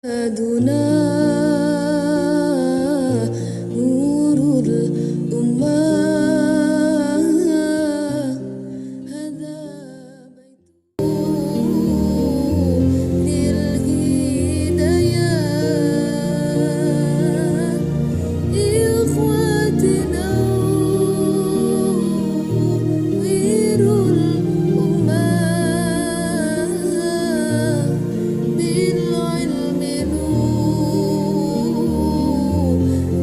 أدنى نور الأمة هذا بيت للهدايات إخوتنا نور الأمة بالعلم نور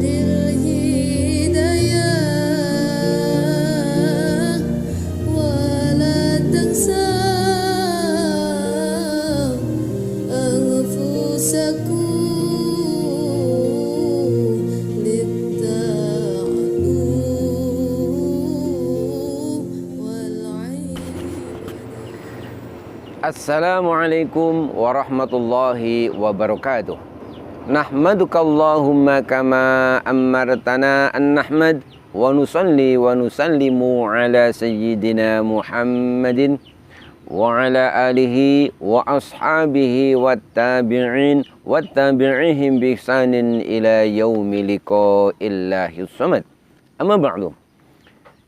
للهدايات ولا تنسى أنفسكم للتعلم والعلم. Assalamualaikum warahmatullahi wabarakatuh. Nahmaduka Allahumma kama amartana an nahmad wa nusalli wa nusallimu ala sayyidina Muhammadin wa ala alihi wa ashabihi wattabi'in wattabi'ihim bi ihsanin ila yaumi liqa'illahi samad. Amma ba'du.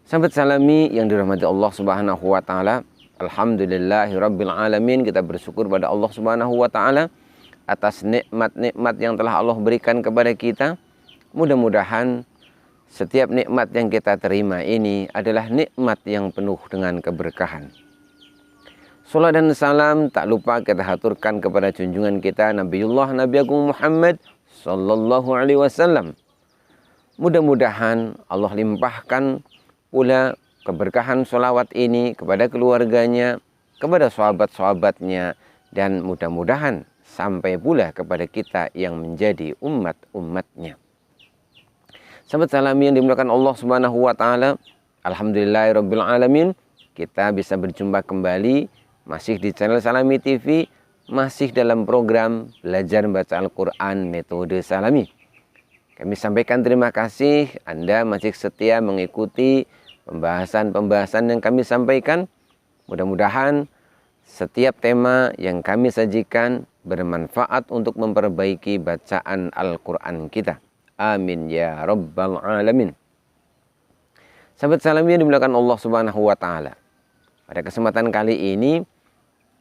Sahabat salami yang dirahmati Allah Subhanahu wa taala, alhamdulillahirabbil alamin, kita bersyukur pada Allah Subhanahu wa taala atas nikmat-nikmat yang telah Allah berikan kepada kita. Mudah-mudahan setiap nikmat yang kita terima ini adalah nikmat yang penuh dengan keberkahan. Salat dan salam tak lupa kita haturkan kepada junjungan kita Nabiullah Nabi Agung Muhammad sallallahu alaihi wasallam. Mudah-mudahan Allah limpahkan pula keberkahan sholawat ini kepada keluarganya, kepada sahabat-sahabatnya, dan mudah-mudahan sampai pula kepada kita yang menjadi umat-umatnya. Sahabat salami yang dimuliakan Allah Subhanahu wa taala, alhamdulillahirabbil alamin, kita bisa berjumpa kembali masih di channel Salami TV, masih dalam program belajar baca Al-Qur'an metode Salami. Kami sampaikan terima kasih Anda masih setia mengikuti pembahasan-pembahasan yang kami sampaikan. Mudah-mudahan setiap tema yang kami sajikan bermanfaat untuk memperbaiki bacaan Al-Quran kita. Amin ya rabbal alamin. Sahabat salami yang dimuliakan Allah Subhanahu wa taala. Pada kesempatan kali ini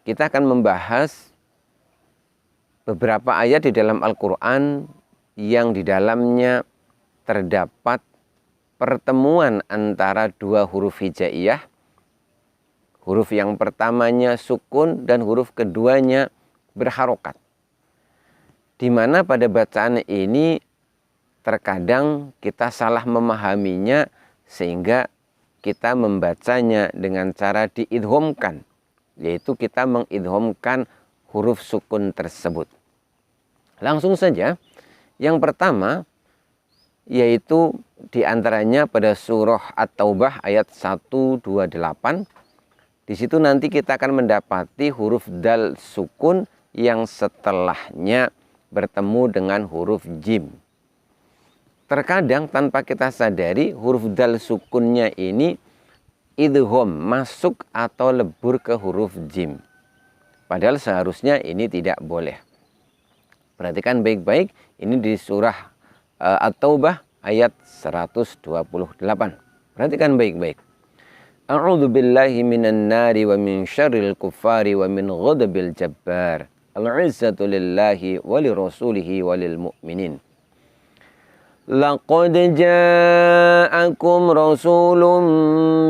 kita akan membahas beberapa ayat di dalam Al-Quran yang di dalamnya terdapat pertemuan antara dua huruf hijaiyah. Huruf yang pertamanya sukun dan huruf keduanya berharokat. Di mana pada bacaan ini terkadang kita salah memahaminya sehingga kita membacanya dengan cara diidhomkan, yaitu kita mengidhomkan huruf sukun tersebut. Langsung saja, yang pertama yaitu diantaranya pada surah At-Taubah ayat 128. Di situ nanti kita akan mendapati huruf dal sukun yang setelahnya bertemu dengan huruf jim. Terkadang tanpa kita sadari huruf dal sukunnya ini idgham, masuk atau lebur ke huruf jim. Padahal seharusnya ini tidak boleh. Perhatikan baik-baik, ini di surah At-Taubah ayat 128. Perhatikan baik-baik. A'udzu billahi minan nari wa min syarril kuffari wa min ghadabil jabbar. Al-'izzatu lillahi wa lirasulihi wa lil mu'minin. Laqad ja'akum rasulun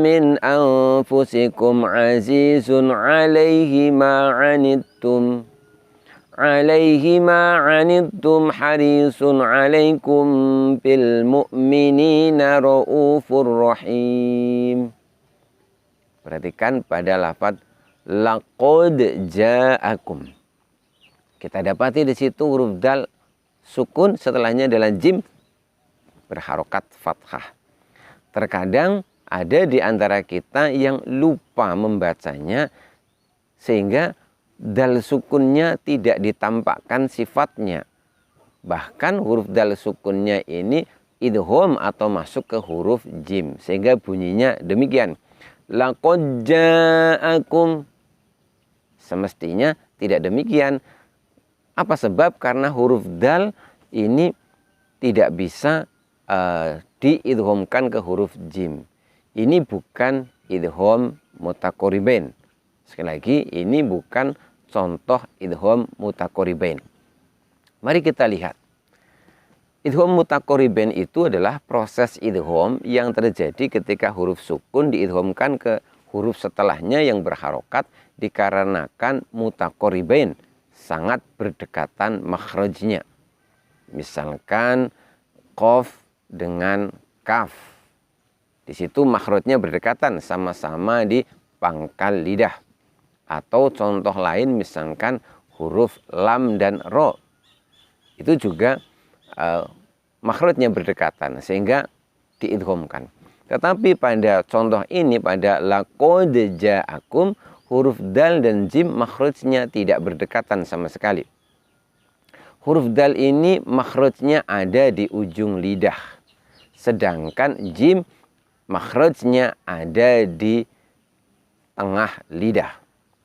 min anfusikum azizun 'alaihi ma 'anittum harisun 'alaikum bil mu'minina raufur rahim. Perhatikan pada lafaz laqad ja'akum. Kita dapati di situ huruf dal sukun, setelahnya adalah jim berharokat fathah. Terkadang ada di antara kita yang lupa membacanya sehingga dal sukunnya tidak ditampakkan sifatnya. Bahkan huruf dal sukunnya ini idgham atau masuk ke huruf jim, sehingga bunyinya demikian. Laqad ja'akum. Semestinya tidak demikian. Apa sebab? Karena huruf dal ini tidak bisa diidghamkan ke huruf jim. Ini bukan idgham mutaqaribain. Sekali lagi, ini bukan contoh idgham mutaqaribain. Mari kita lihat. Idgham mutaqaribain itu adalah proses idgham yang terjadi ketika huruf sukun diidghamkan ke huruf setelahnya yang berharokat dikarenakan mutaqaribain, sangat berdekatan makhrajnya. Misalkan qaf dengan kaf. Di situ makhrajnya berdekatan, sama-sama di pangkal lidah. Atau contoh lain misalkan huruf lam dan ro. Itu juga makhrajnya berdekatan sehingga diidghamkan. Tetapi pada contoh ini, pada laqad ja'akum, huruf dal dan jim makhrajnya tidak berdekatan sama sekali. Huruf dal ini makhrajnya ada di ujung lidah. Sedangkan jim makhrajnya ada di tengah lidah.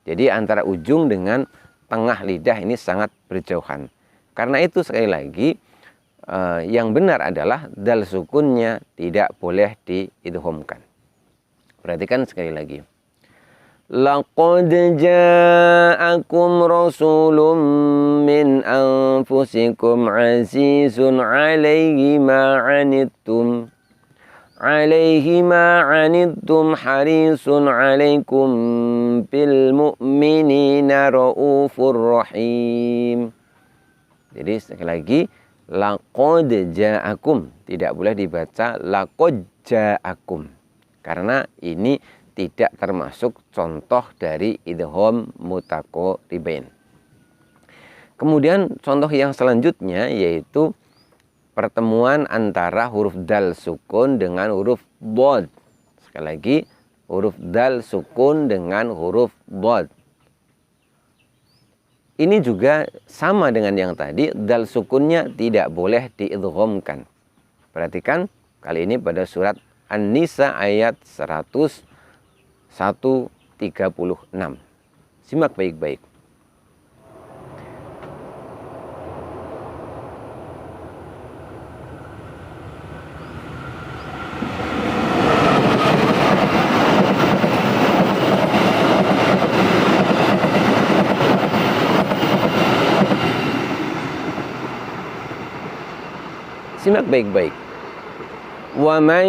Jadi antara ujung dengan tengah lidah ini sangat berjauhan. Karena itu sekali lagi yang benar adalah dal sukunnya tidak boleh diidghamkan. Perhatikan sekali lagi. Laqad ja'akum rasulun min anfusikum azizun 'alaihi ma 'anittum harisun 'alaikum bil mu'minina raufur rahim. Jadi sekali lagi, laqad ja'akum, tidak boleh dibaca laqad ja'akum karena ini tidak termasuk contoh dari idgham mutaqaribain. Kemudian contoh yang selanjutnya yaitu pertemuan antara huruf dal sukun dengan huruf dhad. Sekali lagi, huruf dal sukun dengan huruf dhad. Ini juga sama dengan yang tadi, dal sukunnya tidak boleh diidghamkan. Perhatikan, kali ini pada surat An-Nisa ayat 136. Simak baik-baik. Simak baik-baik. Wa man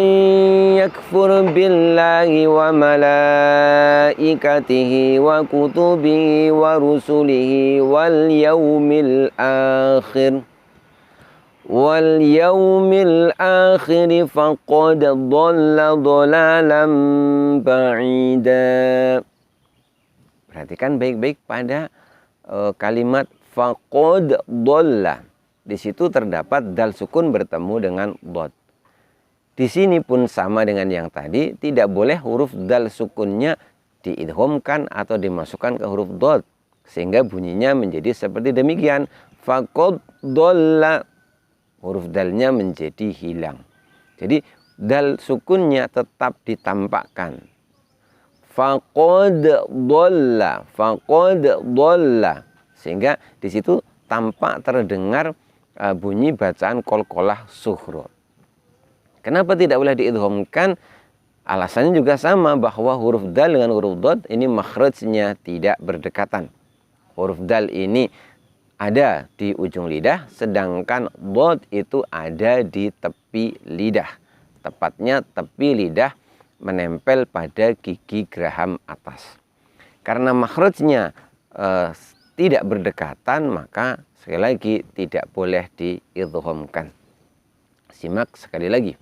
yakfur billahi wa malaikatihi wa kutubihi wa rusulihi wal yaumil akhir faqad dhalla dhalalan ba'ida. Perhatikan baik-baik pada kalimat faqad dhalla. Di situ terdapat dal sukun bertemu dengan dhad. Di sini pun sama dengan yang tadi, tidak boleh huruf dal sukunnya diidghamkan atau dimasukkan ke huruf dhad sehingga bunyinya menjadi seperti demikian. Faqad dhalla, huruf dalnya menjadi hilang. Jadi dal sukunnya tetap ditampakkan. Faqad dhalla, sehingga di situ tampak terdengar bunyi bacaan qalqalah sughra. Kenapa tidak boleh diidghamkan? Alasannya juga sama, bahwa huruf dal dengan huruf dhad ini makhrajnya tidak berdekatan. Huruf dal ini ada di ujung lidah, sedangkan dhad itu ada di tepi lidah. Tepatnya tepi lidah menempel pada gigi geraham atas. Karena makhrajnya tidak berdekatan, maka sekali lagi tidak boleh diidghamkan. Simak sekali lagi.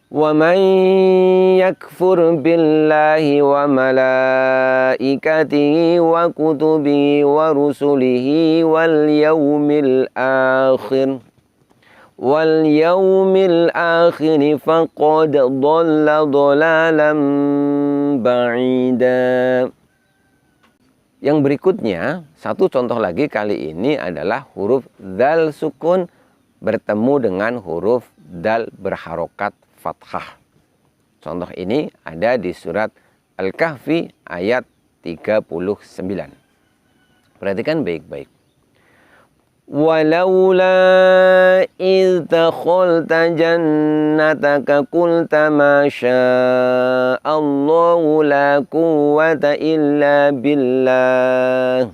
Wa man yakfur billahi wa malaikatihi wa kutubihi wa rusulihi wal yaumil akhir faqad dhalla dhalalan ba'ida. Yang berikutnya, satu contoh lagi kali ini adalah huruf dal sukun bertemu dengan huruf dal berharokat fathah. Contoh ini ada di surat Al-Kahfi ayat 39. Perhatikan baik-baik. Walaula idh dakhalta jannataka qulta ma sya'allahu la quwwata illa billah.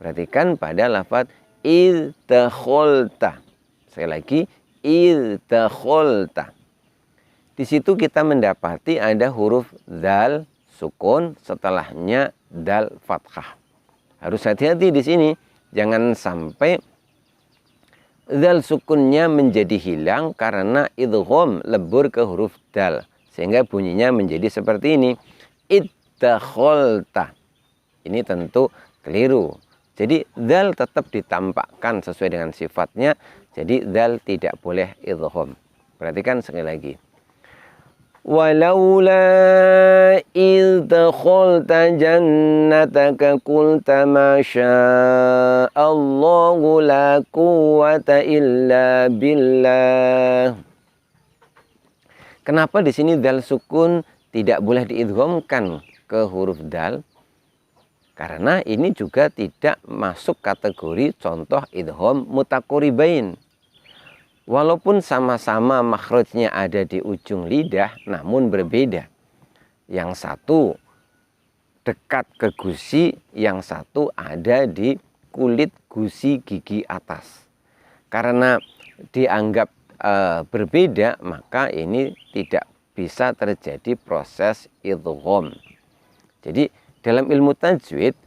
Perhatikan pada lafaz idh dakhalta. Sekali lagi, idh dakhalta. Di situ kita mendapati ada huruf dzal sukun, setelahnya dal fathah. Harus hati-hati di sini. Jangan sampai dal sukunnya menjadi hilang karena idgham lebur ke huruf dal. Sehingga bunyinya menjadi seperti ini. Iddakholta. Ini tentu keliru. Jadi dal tetap ditampakkan sesuai dengan sifatnya. Jadi dal tidak boleh idgham. Perhatikan sekali lagi. Walaula idh dakhalta jannataka qulta ma sya'allahu la quwwata illa billah. Kenapa di sini dal sukun tidak boleh diidghamkan ke huruf dal? Karena ini juga tidak masuk kategori contoh idgham mutaqaribain. Walaupun sama-sama makhrajnya ada di ujung lidah, namun berbeda. Yang satu dekat ke gusi, yang satu ada di kulit gusi gigi atas. Karena dianggap berbeda, maka ini tidak bisa terjadi proses idgham. Jadi dalam ilmu tajwid,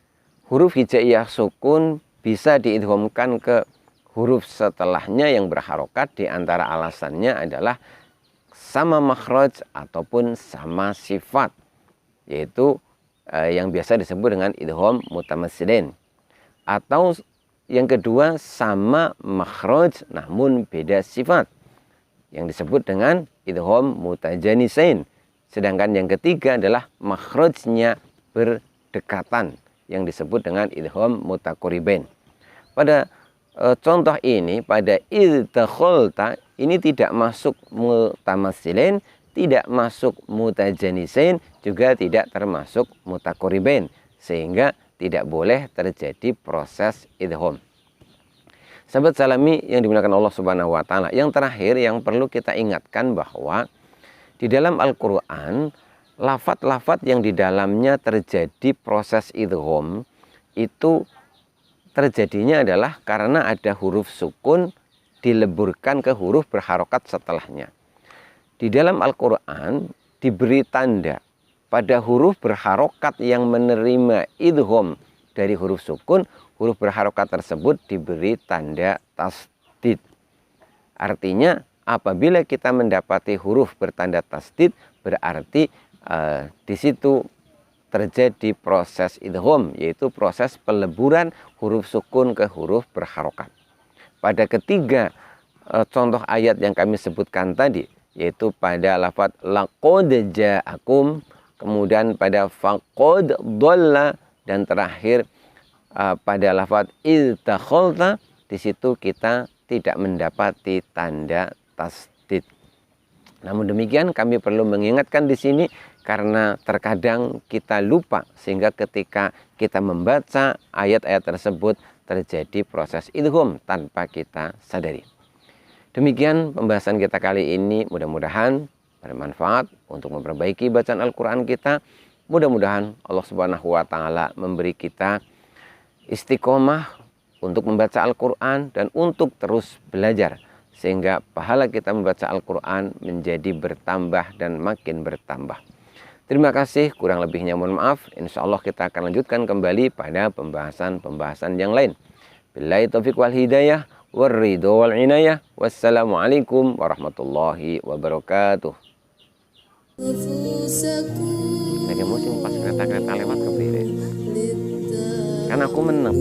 huruf hijaiyah sukun bisa diidghamkan ke huruf setelahnya yang berharokat. Di antara alasannya adalah sama makhraj ataupun sama sifat, yaitu yang biasa disebut dengan idgham mutamassilin. Atau yang kedua sama makhraj namun beda sifat, yang disebut dengan idgham mutajanisain. Sedangkan yang ketiga adalah makhrajnya berdekatan, yang disebut dengan idgham mutaqaribain. Pada contoh ini, pada idh dakhalta, ini tidak masuk mutamassilin, tidak masuk mutajanisain, juga tidak termasuk mutaqaribain, sehingga tidak boleh terjadi proses idgham. Sahabat salami yang dimuliakan Allah Subhanahu wa taala, yang terakhir yang perlu kita ingatkan bahwa di dalam Al-Qur'an, lafaz-lafaz yang di dalamnya terjadi proses idgham itu terjadinya adalah karena ada huruf sukun dileburkan ke huruf berharokat setelahnya. Di dalam Al-Quran diberi tanda pada huruf berharokat yang menerima idgham dari huruf sukun, huruf berharokat tersebut diberi tanda tasdid. Artinya apabila kita mendapati huruf bertanda tasdid, berarti di situ terjadi proses idgham, yaitu proses peleburan huruf sukun ke huruf berharokat. Pada ketiga contoh ayat yang kami sebutkan tadi, yaitu pada lafaz laqad ja'akum, kemudian pada faqad dhalla, dan terakhir pada lafaz idh dakhalta, di situ kita tidak mendapati tanda tasdid. Namun demikian kami perlu mengingatkan di sini karena terkadang kita lupa, sehingga ketika kita membaca ayat-ayat tersebut terjadi proses idgham tanpa kita sadari. Demikian pembahasan kita kali ini, mudah-mudahan bermanfaat untuk memperbaiki bacaan Al-Quran kita. Mudah-mudahan Allah Subhanahu wa taala memberi kita istiqomah untuk membaca Al-Quran dan untuk terus belajar, sehingga pahala kita membaca Al-Quran menjadi bertambah dan makin bertambah. Terima kasih, kurang lebihnya mohon maaf. Insya Allah kita akan lanjutkan kembali pada pembahasan-pembahasan yang lain. Billahi taufiq wal hidayah, wal ridho wal inayah. Wassalamualaikum warahmatullahi wabarakatuh. Lagi musim pas kereta-kereta lewat ke Kan aku menang.